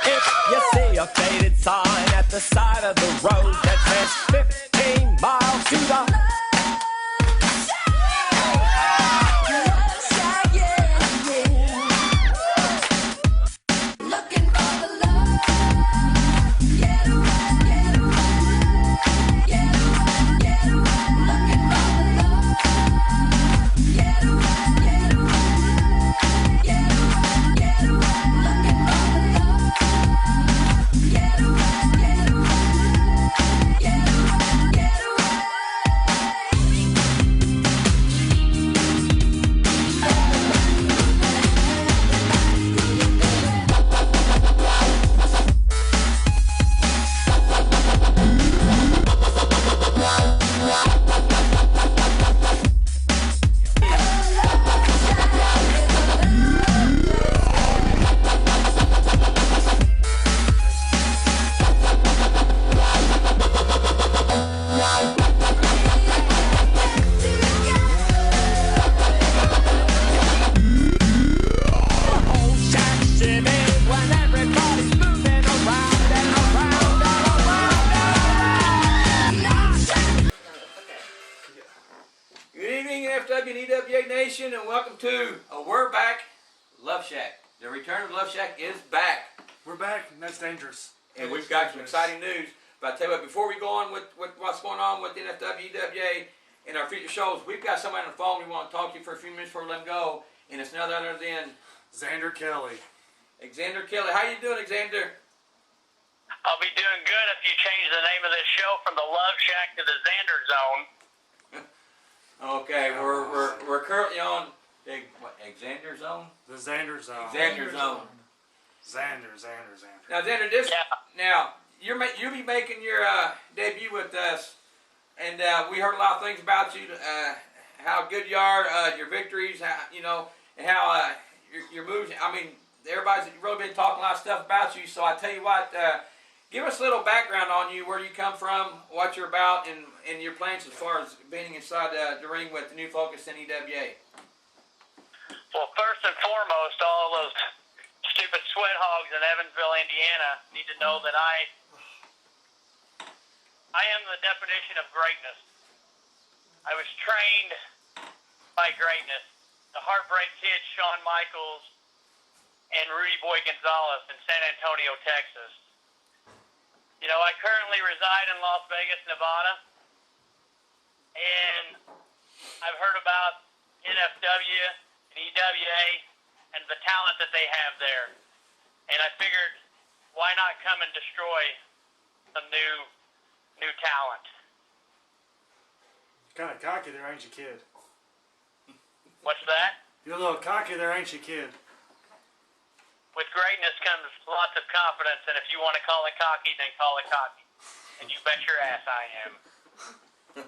If you see a faded sign at the side of the road that says 15 miles to the NFW and EWA Nation, and welcome to We're Back, Luv Shak. The return of Luv Shak is back. We're back, and that's dangerous. And we've got some exciting news. But I tell you what, before we go on with what's going on with NFW, EWA, and our future shows, we've got somebody on the phone we want to talk to you for a few minutes before we let him go, and it's none other than Xander Kelly. Xander Kelly. How you doing, Xander? I'll be doing good if you change the name of this show from the Luv Shak to the Xander Zone. Okay, we're currently on the Xander Zone? The Xander Zone. Xander Zone. Xander. Now, Xander, now you'll be making your debut with us, and we heard a lot of things about you, how good you are, your victories, and how your moves. I mean, everybody's really been talking a lot of stuff about you. So I tell you what, give us a little background on you, where you come from, what you're about, and your plans as far as being inside the ring with the New Focus and EWA. Well, first and foremost, all those stupid sweat hogs in Evansville, Indiana, need to know that I am the definition of greatness. I was trained by greatness. The Heartbreak Kid, Shawn Michaels, and Rudy Boy Gonzalez in San Antonio, Texas. You know, I currently reside in Las Vegas, Nevada, and I've heard about NFW and EWA and the talent that they have there. And I figured, why not come and destroy some new talent? Kind of cocky there, ain't you, kid? What's that? You're a little cocky there, ain't you, kid? With greatness comes lots of confidence, and if you want to call it cocky, then call it cocky. And you bet your ass I am.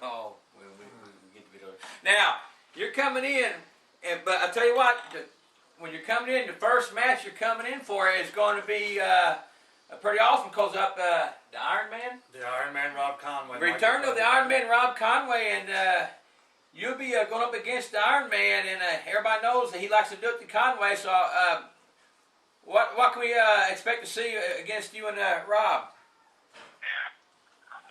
Oh, we get to be over. Now, you're coming in, but I tell you what, when you're coming in, the first match you're coming in for is going to be pretty awesome, because the Iron Man? The Iron Man Rob Conway. Return of the Iron Man Rob Conway, and you'll be going up against the Iron Man, and everybody knows that he likes to do it to Conway, so what can we expect to see against you and Rob?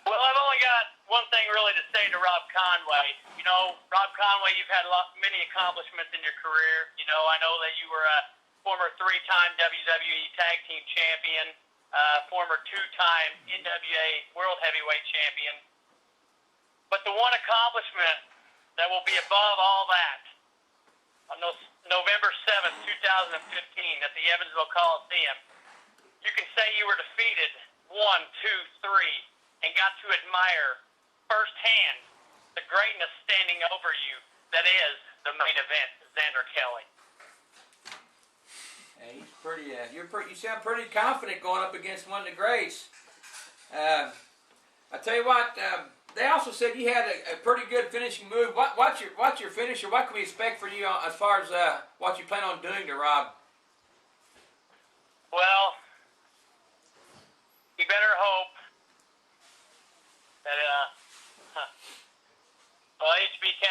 Well, I've only got one thing really to say to Rob Conway. You know, Rob Conway, you've had many accomplishments in your career. You know, I know that you were a former 3-time WWE Tag Team Champion, former 2-time NWA World Heavyweight Champion. But the one accomplishment that will be above all that, on November 7th, 2015, at the Evansville Coliseum, you can say you were defeated 1, 2, 3, and got to admire firsthand the greatness standing over you that is the main event, Xander Kelly. Hey, he's pretty. You sound pretty confident going up against one of the greats. I tell you what. They also said you had a pretty good finishing move. What's your finisher? What can we expect for you as far as what you plan on doing to Rob? Well, you better hope that HBK,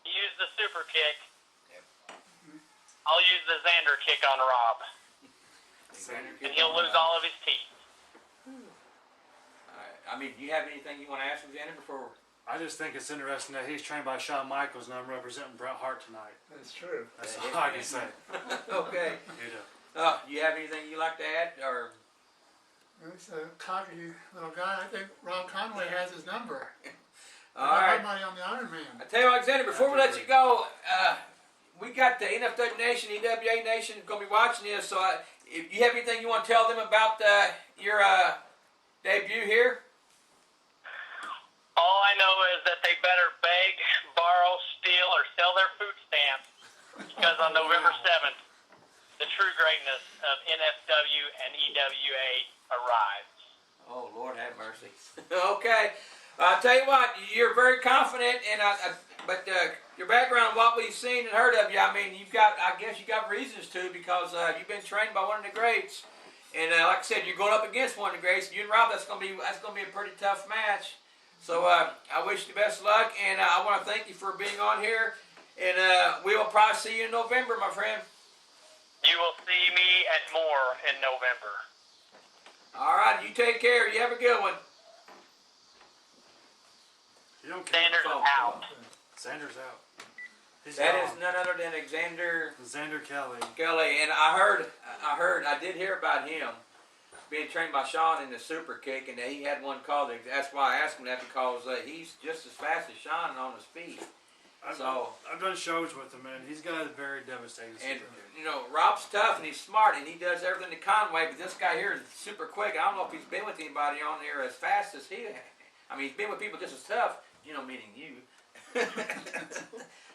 he used the super kick. Yep. I'll use the Xander kick on Rob. Xander and he'll he'll lose all of his teeth. All right. I mean, do you have anything you want to ask Xander before? I just think it's interesting that he's trained by Shawn Michaels and I'm representing Bret Hart tonight. That's true. That's all I can say. Okay. You know. Do you have anything you like to add, or? He's a cocky little guy. I think Rob Conway has his number. All right. Everybody on the Iron Man. I tell you what, Xander, before we let you go, we got the NFW Nation, EWA Nation going to be watching this. So if you have anything you want to tell them about your debut here? All I know is that they better beg, borrow, steal, or sell their food stamps because on November 7th, the true greatness of NFW and EWA arrives. Oh, Lord have mercy. Okay. I'll tell you what, you're very confident, and but your background, what we've seen and heard of you, I mean, I guess you got reasons to, because you've been trained by one of the greats, and like I said, you're going up against one of the greats. You and Rob, that's gonna be a pretty tough match. So I wish you the best of luck, and I want to thank you for being on here, and we will probably see you in November, my friend. You will see me and more in November. All right, you take care. You have a good one. You don't care. Sanders is out. Sanders out. He's That gone. is none other than Xander Kelly. And I did hear about him being trained by Sean in the super kick, and he had one called. That's why I asked him that, because he's just as fast as Sean on his feet. I've done shows with him, and he's got a very devastating And super kick. you know, Rob's tough and he's smart and he does everything to Conway, but this guy here is super quick. I don't know if he's been with anybody on there as fast as he. I mean, he's been with people just as tough, you know, meaning you.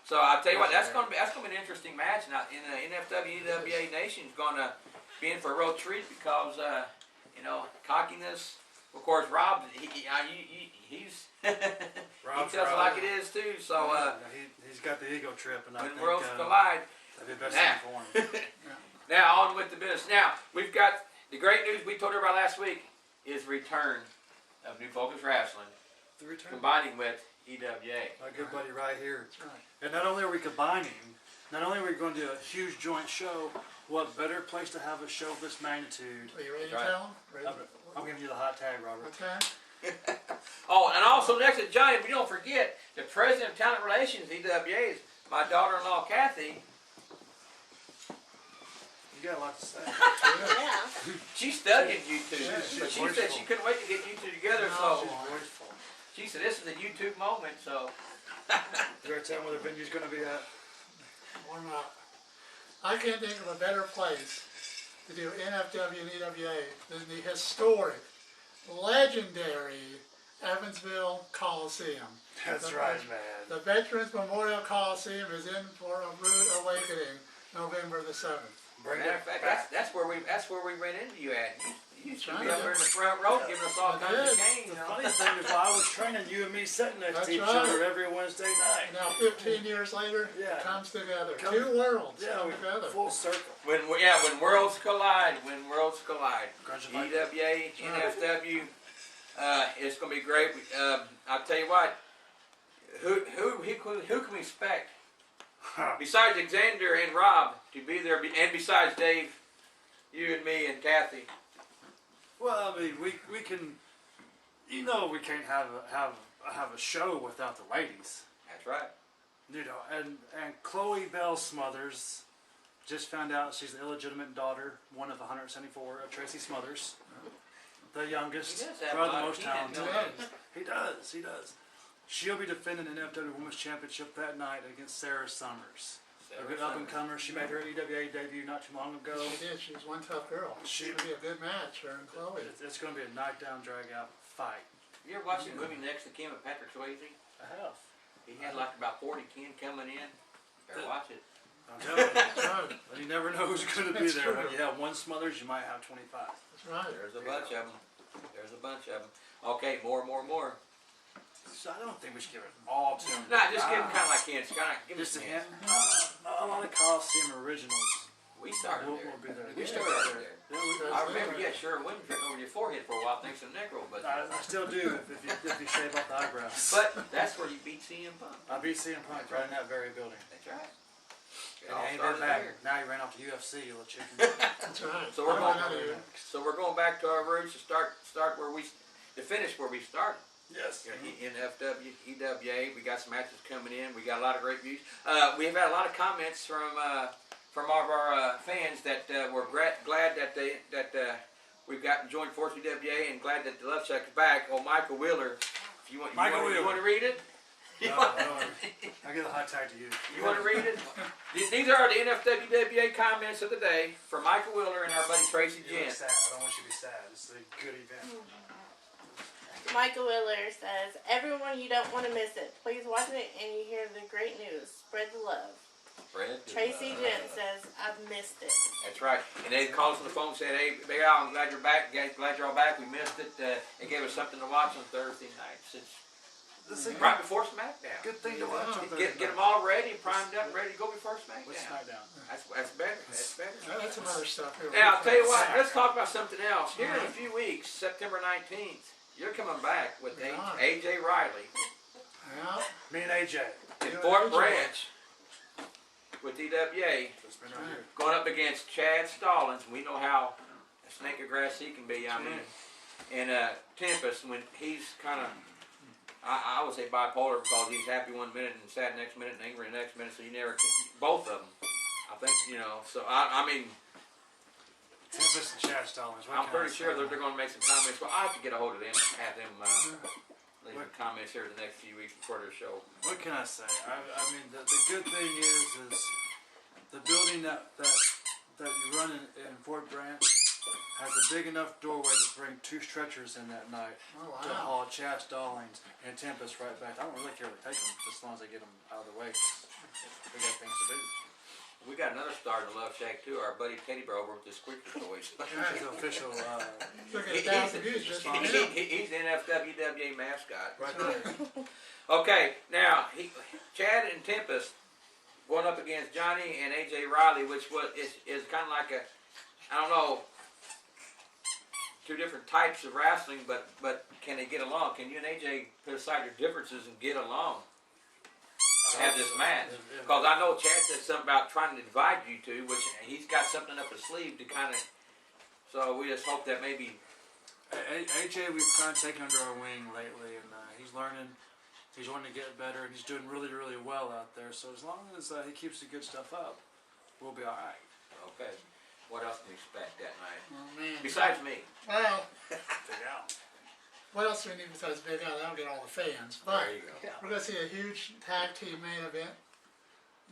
So I'll tell you what, that's gonna be an interesting match. Now, in the NFW EWA Nation's gonna be in for a real treat, because you know, cockiness. Of course, Rob, he's he tells it like it is too. So he's got the ego trip, and I when think worlds collide. that'd be the best thing for him. Now on with the business. Now we've got the great news we told everybody last week is return of New Focus Wrestling, The return. combining with EWA. My good buddy right here. That's right. And not only are we combining, not only are we going to do a huge joint show, what better place to have a show of this magnitude? Are you ready to Right. tell him? Ready? I'm giving you the hot tag, Robert. Okay. Oh, and also next to Johnny, we don't forget the president of Talent Relations EWA is my daughter-in-law Kathy. You got a lot to say. Yeah. She studied YouTube, Yeah, but she she's said she couldn't wait to get you two together. No, So Wonderful. she said this is a YouTube moment. So You ever tell him where the venue's going to be at? Or not. I can't think of a better place to do NFW and EWA than the historic, legendary Evansville Coliseum. That's The- right, man. The Veterans Memorial Coliseum is in for a rude awakening, November the 7th. Bring matter it of fact, back. that's where we ran into you at. You used to be Right. up there in the front row giving us all I kinds of did. games. The funny thing is, while I was training, you and me sitting next That's to each right. other every Wednesday night. Now, 15 years later, Yeah. it comes together. Come- Two worlds Yeah, come we together. full circle. When worlds collide, EWA, NFW, it's gonna be great. I'll tell you what, who can we expect besides Xander and Rob to be there, and besides Dave, you and me and Kathy? Well, I mean, we can, you know, we can't have a show without the ladies, That's right. you know. And Chloe Bell Smothers just found out she's the illegitimate daughter, one of 174 of Tracy Smothers, the youngest, He does have probably a the lot most of kids, talented. don't He does. She'll be defending the NFW Women's Championship that night against Sarah Summers. A good up and comer. She made her EWA debut not too long ago. She did. She was one tough girl. She- It's going to be a good match, her and Chloe. It's going to be a knockdown, drag out fight. You ever watched the movie Next to Kim with Patrick Swayze? I have. He had like about 40 kin coming in. Better watch it. I'm telling you. That's right. But you never know who's going to be That's there. true. When you have one Smothers, you might have 25. That's right. There's a bunch of them. Okay, more. So I don't think we should give it all to them. No, just give them kind of like hints. Give Just a them hint. hints. A lot of Coliseum originals. We started We'll there. be there. We started there. Yeah, we, I remember you had sure wind dripping over your forehead for a while thanks to Necro, but I still do if you shave off the eyebrows. but that's where you beat CM Punk. I beat CM Punk right in that very building. That's right. It And all he ain't started been back. there. Now he ran off to UFC, you little chicken. That's right. So we're I don't going. know you. So So we're going back to our roots to finish where we started. Yes. NFW, EWA. We got some matches coming in. We got a lot of great views. We've had a lot of comments from all of our fans that were glad that we've gotten joined force with EWA and glad that the Luv Shak is back. Oh, Michael Wheeler. If you want to read it? No, I'll give a hot tag to you. You want to read it? These are the NFWWA comments of the day from Michael Wheeler and our buddy Tracy You look Gent. sad. I don't want you to be sad. This is a good event. Michael Willer says, everyone, you don't want to miss it. Please watch it and you hear the great news. Spread the love. Tracy Gent says, I've missed it. That's right. And they called us on the phone and said, hey, Big Al, I'm glad you're back. Glad you're all back. We missed it. It gave us something to watch on Thursday nights. It's right before SmackDown. Good thing to watch. Get them all ready, primed up, ready to go before What's SmackDown. SmackDown? That's better. That's better. That's some other stuff here. Now, I'll tell you what, let's talk about something else. Here in a few weeks, September 19th, you're coming back with AJ Riley Yeah. Me and AJ. in Fort Branch with EWA, That's been right here. going up against Chad Stallings. We know how a snake of grass he can be. I mean, and Tempest, when he's kind of, I would say bipolar because he's happy one minute and sad next minute and angry the next minute. So you never, both of them. I think, so I mean, Tempest and Chad Stallings. I'm pretty sure they're going to make some comments. Well, I have to get a hold of them and have them leave some comments here the next few weeks before their show. What can I say? I mean, the good thing is the building that you run in Fort Branch has a big enough doorway to bring 2 stretchers in that night to haul Chad Stallings and Tempest right back. I don't really care if they take them, just as long as they get them out of the way. They got things to do. We got another star in the Luv Shak too, our buddy Teddy Bear over with the Squeaker Toys. He's the official. Look at 1,000 views just on him. He's the NFWWA mascot. Right there. Okay, now Chad and Tempest going up against Johnny and AJ Riley, which is kind of like I don't know, 2 different types of wrestling, but can they get along? Can you and AJ put aside your differences and get along? To have this match, because I know Chad said something about trying to divide you two, which he's got something up his sleeve to kind of. So we just hope that maybe. AJ, we've kind of taken under our wing lately, and he's learning. He's wanting to get better, and he's doing really, really well out there. So as long as he keeps the good stuff up, we'll be all right. Okay. What else can we expect that night? Oh, man. Besides me. Well, Big Al. what else do we need besides Big Al? That'll get all the fans. But There you go. we're going to see a huge tag team main event.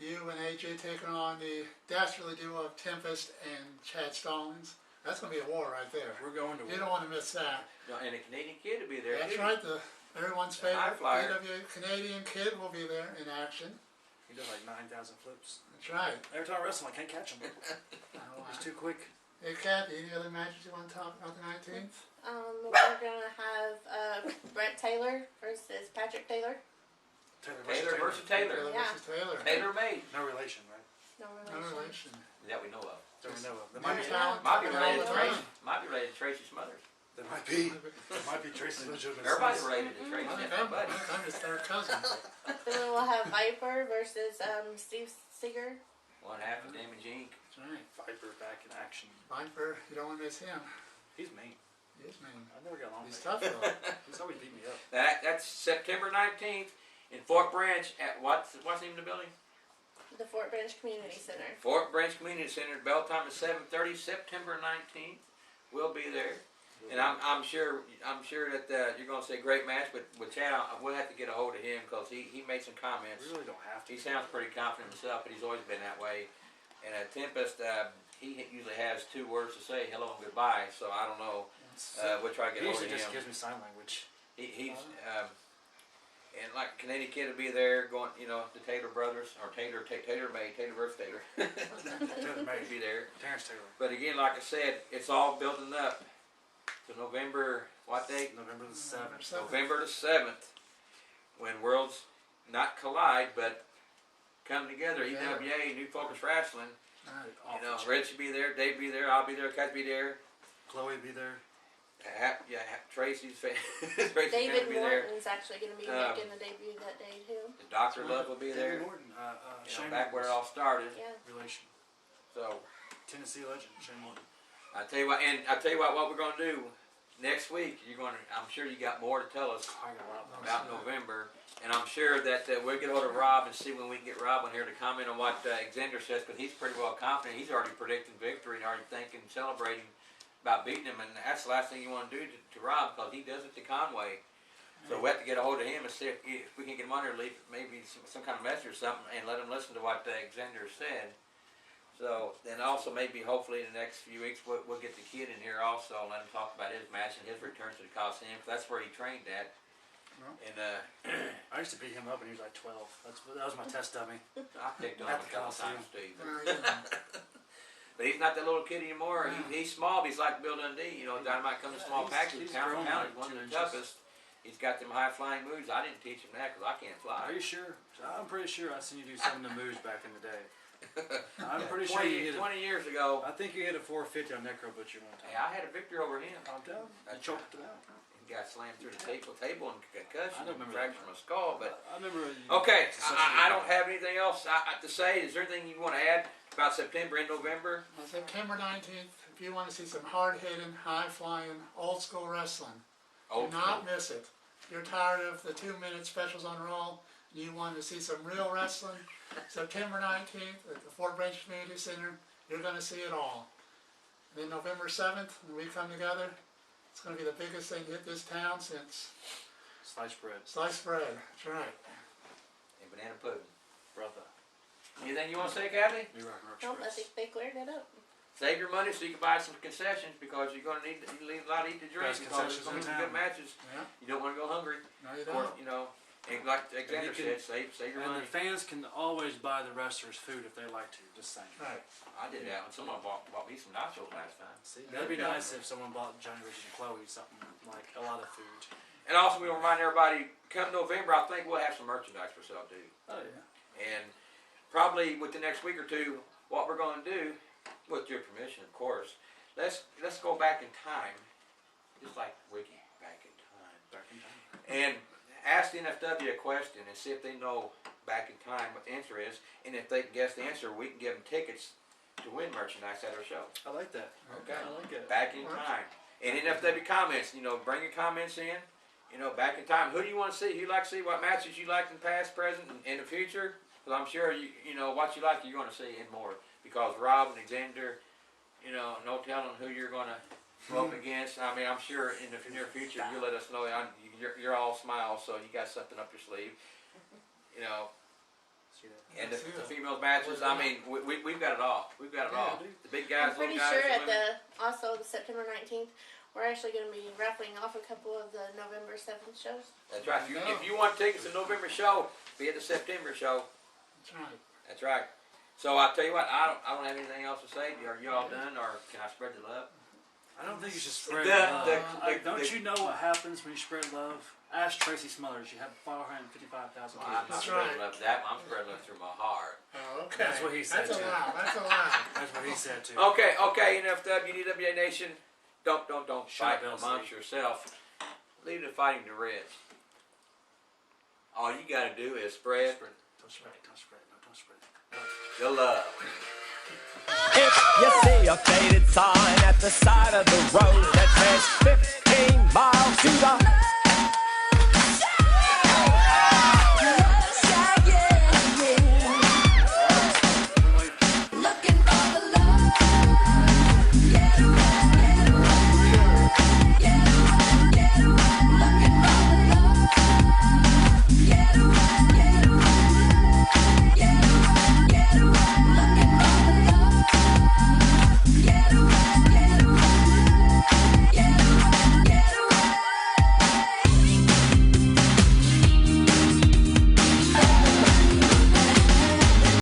You and AJ taking on the dastardly duo of Tempest and Chad Stallings. That's going to be a war right there. We're going to You don't want to miss that. No, and a Canadian kid will be there. That's too. right. Everyone's favorite flyer. EWA Canadian kid will be there in action. He does like 9,000 flips. That's right. Every time I wrestle, I can't catch him. He's too quick. Hey, Kathy, any other matches you want to talk about the 19th? We're gonna have Brent Taylor versus Patrick Taylor. Taylor versus Taylor. Yeah. Versus Taylor. Taylor made. No relation, right? No No relation. relation. That we know of. Don't we know of. There New might be. talent Might be coming all related the to Tracy. time. Might be related to Tracy Smothers. There might be. There might be Tracy legitimate. Everybody's related to Tracy. I think That's my buddy. I'm his third cousin. Then we'll have Viper versus Steve Seeger. One half of Damage Inc. That's right. Viper back in action. Viper, you don't want to miss him. He's mean. He is mean. I never got along He's with him. tough though. He's always beat me up. That's September 19th in Fort Branch at what's the name of the building? The Fort Branch Community Center. Fort Branch Community Center. Bell time is 7:30. September 19th. We'll be there. And I'm sure that you're going to say great match, but with Chad, we'll have to get a hold of him because he made some comments. We really don't have to. He sounds pretty confident himself, but he's always been that way. And Tempest, he usually has 2 words to say, hello and goodbye. So I don't know. We'll try to get He hold of usually just him. gives me sign language. He's and like Canadian kid will be there, going, the Taylor brothers or Taylor versus Taylor. Taylor May. Be there. Terrence Taylor. But again, like I said, it's all building up to November. What date? November the 7th. November the 7th, when worlds not collide but come together. EWA, New Focus Wrestling. Rich will be there, Dave be there, I'll be there, Kat be there. Chloe be there. Tracy's David be there. Morton's actually going to be making a debut that day too. The Dr. Love will be there. David Morton. Shane Back where it Morton's all started. Yeah. relation. So Tennessee legend, Shane Morton. I tell you what, what we're gonna do next week. I'm sure you got more to tell us about November, and I'm sure that we'll get hold of Rob and see when we can get Rob on here to comment on what Xander says, because he's pretty well confident. He's already predicting victory and already thinking, celebrating about beating him, and that's the last thing you want to do to Rob, because he does it to Conway. So we have to get a hold of him and see if we can get him on here, leave maybe some kind of message or something, and let him listen to what Xander said. So then also maybe hopefully in the next few weeks we'll get the kid in here also and let him talk about his match and his return to the coliseum, because that's where he trained at. And I used to beat him up when he was like 12. That was my test dummy. I picked on him a couple times, Steve. But he's not that little kid anymore. He's small, but he's like Bill Dundee. You know, Dynamite comes in small packages. Pound for pound, he's one of the toughest. He's got them high flying moves. I didn't teach him that because I can't fly. Are you sure? I'm pretty sure I seen you do some of the moves back in the day. I'm pretty sure 20 years ago. I think you hit a 450 on Necro Butcher one time. Hey, I had a victory over him. I'm telling you. I choked him out. He got slammed through the table and concussion. I don't remember fractured my skull. But I remember. Okay, I don't have anything else to say. Is there anything you want to add about September and November? On September 19th, if you want to see some hard-hitting, high-flying, old-school wrestling, do not miss it. If you're tired of the 2-minute specials on Raw, and you want to see some real wrestling, September 19th at the Fort Branch Community Center, you're going to see it all. And then November 7th, when we come together, it's going to be the biggest thing to hit this town since Sliced bread. sliced bread. That's right. And banana pudding. Brother. Anything you want to say, Kathy? New Rock and Nope, I Express. think they cleared it up. Save your money so you can buy some concessions, because you're going to need a lot to eat to drink, Best because there's concessions going to be in some good town. matches. Yeah. You don't want to go hungry. No, you Or, don't. you know, and like Xander can- said, save your And money. the fans can always buy the wrestlers food if they like to. Just saying. Right. I did that when someone bought me some nachos last time. See, that'd be nice if someone bought Johnny Richard and Chloe something like a lot of food. And also, we want to remind everybody, come November, I think we'll have some merchandise for sale too. Oh yeah. And probably with the next week or two, what we're going to do, with your permission, of course, let's go back in time, just like Wiki, back in time. Back in time. And ask the NFW a question and see if they know back in time what the answer is. And if they can guess the answer, we can give them tickets to win merchandise at our show. I like that. Okay. I like it. Back in time. And NFW comments, you know, bring your comments in. You know, back in time. Who do you want to see? Who you like to see? What matches you liked in the past, present, and in the future? Because I'm sure you know what you like, you're going to see and more. Because Rob and Xander, you know, no telling who you're going to go up against. I mean, I'm sure in the near future you'll let us know. You're all smiles, so you got something up your sleeve. You know. See that? And the female matches, I mean, we've got it all. We've got it all. The big guys, I'm pretty little guys, sure the at women. also the September 19th, we're actually going to be raffling off a couple of the November 7th shows. That's right. If you want tickets to the November show, be at the September show. That's right. That's right. So I'll tell you what, I don't have anything else to say. Are you all done, or can I spread the love? I don't think you should spread The- love. the- Don't you know what happens when you spread love? Ask Tracy Smothers. You have 455,000 Well, I'm not kids. spreading love that. I'm spreading love through my heart. Oh, okay. That's what he said, That's too. allowed. That's allowed. That's what he said too. Okay, NFW, EWA Nation, don't Shut fight up, amongst LC. yourself. Leave the fighting to Reds. All you got to do is spread Don't spread it. Don't spread it. No, don't spread it. the love. If you see a faded sign at the side of the road that says 15 miles to the